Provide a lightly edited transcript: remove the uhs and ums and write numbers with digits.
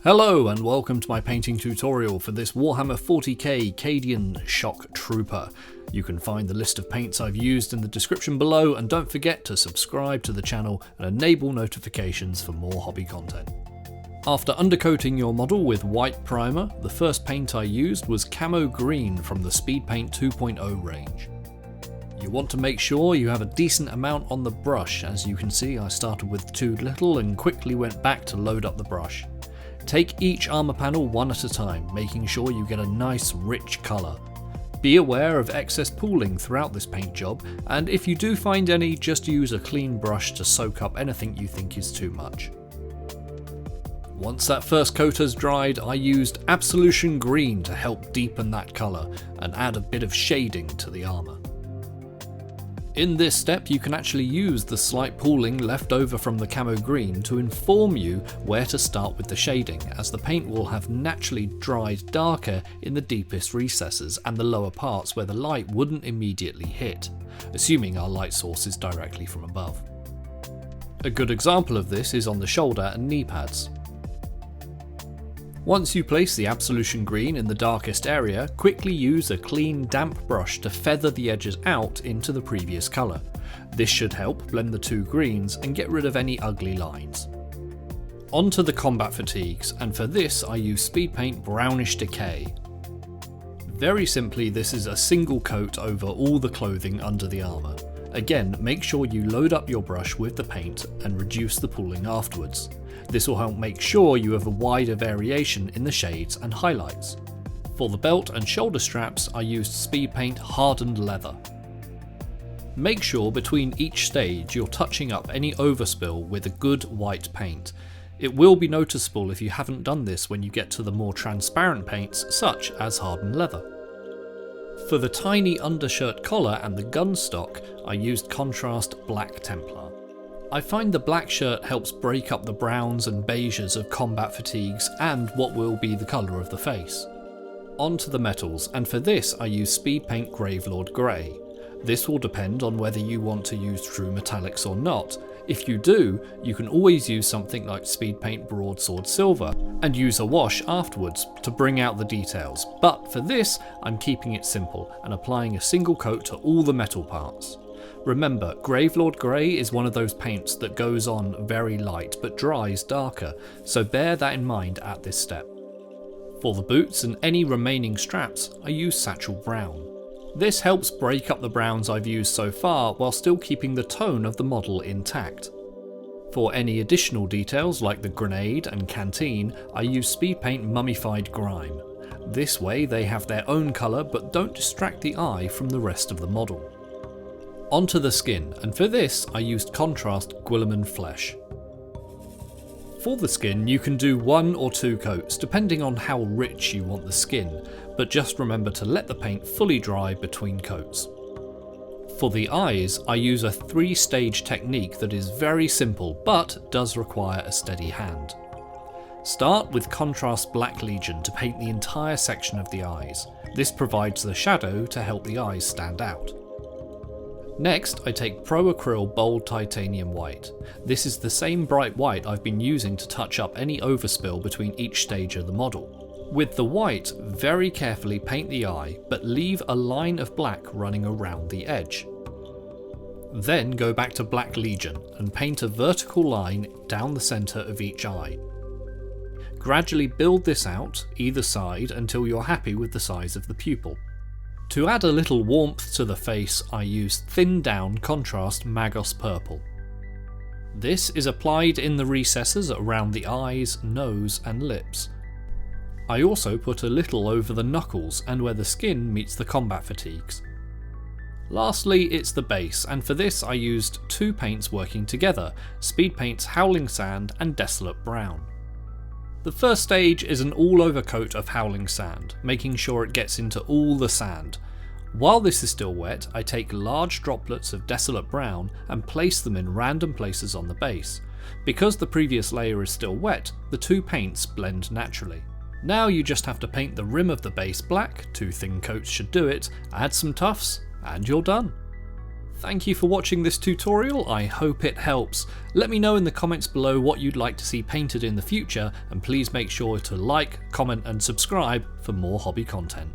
Hello and welcome to my painting tutorial for this Warhammer 40k Cadian Shocktrooper. You can find the list of paints I've used in the description below, and don't forget to subscribe to the channel and enable notifications for more hobby content. After undercoating your model with white primer, the first paint I used was Camo Green from the Speedpaint 2.0 range. You want to make sure you have a decent amount on the brush. As you can see, I started with too little and quickly went back to load up the brush. Take each armour panel one at a time, making sure you get a nice rich colour. Be aware of excess pooling throughout this paint job, and if you do find any, just use a clean brush to soak up anything you think is too much. Once that first coat has dried, I used Absolution Green to help deepen that colour and add a bit of shading to the armour. In this step you can actually use the slight pooling left over from the Camo Green to inform you where to start with the shading, as the paint will have naturally dried darker in the deepest recesses and the lower parts where the light wouldn't immediately hit, assuming our light source is directly from above. A good example of this is on the shoulder and knee pads. Once you place the Absolution Green in the darkest area, quickly use a clean damp brush to feather the edges out into the previous colour. This should help blend the two greens and get rid of any ugly lines. Onto the combat fatigues, and for this I use Speedpaint Brownish Decay. Very simply, this is a single coat over all the clothing under the armour. Again, make sure you load up your brush with the paint and reduce the pooling afterwards. This will help make sure you have a wider variation in the shades and highlights. For the belt and shoulder straps, I used Speedpaint Hardened Leather. Make sure between each stage you're touching up any overspill with a good white paint. It will be noticeable if you haven't done this when you get to the more transparent paints such as Hardened Leather. For the tiny undershirt collar and the gun stock, I used Contrast Black Templar. I find the black shirt helps break up the browns and beiges of combat fatigues and what will be the colour of the face. On to the metals, and for this I use Speedpaint Gravelord Grey. This will depend on whether you want to use true metallics or not. If you do, you can always use something like Speedpaint Broadsword Silver and use a wash afterwards to bring out the details, but for this I'm keeping it simple and applying a single coat to all the metal parts. Remember, Gravelord Grey is one of those paints that goes on very light but dries darker, so bear that in mind at this step. For the boots and any remaining straps, I use Satchel Brown. This helps break up the browns I've used so far while still keeping the tone of the model intact. For any additional details like the grenade and canteen, I use Speedpaint Mummified Grime. This way they have their own colour but don't distract the eye from the rest of the model. Onto the skin, and for this I used Contrast Gulliman Flesh. For the skin you can do 1 or 2 coats depending on how rich you want the skin, but just remember to let the paint fully dry between coats. For the eyes I use a 3-stage technique that is very simple but does require a steady hand. Start with Contrast Black Legion to paint the entire section of the eyes. This provides the shadow to help the eyes stand out. Next, I take Pro Acryll Bold Titanium White. This is the same bright white I've been using to touch up any overspill between each stage of the model. With the white, very carefully paint the eye, but leave a line of black running around the edge. Then go back to Black Legion and paint a vertical line down the centre of each eye. Gradually build this out, either side, until you're happy with the size of the pupil. To add a little warmth to the face, I used Thinned Down Contrast Magos Purple. This is applied in the recesses around the eyes, nose and lips. I also put a little over the knuckles and where the skin meets the combat fatigues. Lastly, it's the base, and for this I used 2 paints working together, Speedpaint's Howling Sand and Desolate Brown. The first stage is an all-over coat of Howling Sand, making sure it gets into all the sand. While this is still wet, I take large droplets of Desolate Brown and place them in random places on the base. Because the previous layer is still wet, the 2 paints blend naturally. Now you just have to paint the rim of the base black, 2 thin coats should do it, add some tufts, and you're done. Thank you for watching this tutorial, I hope it helps. Let me know in the comments below what you'd like to see painted in the future, and please make sure to like, comment and subscribe for more hobby content.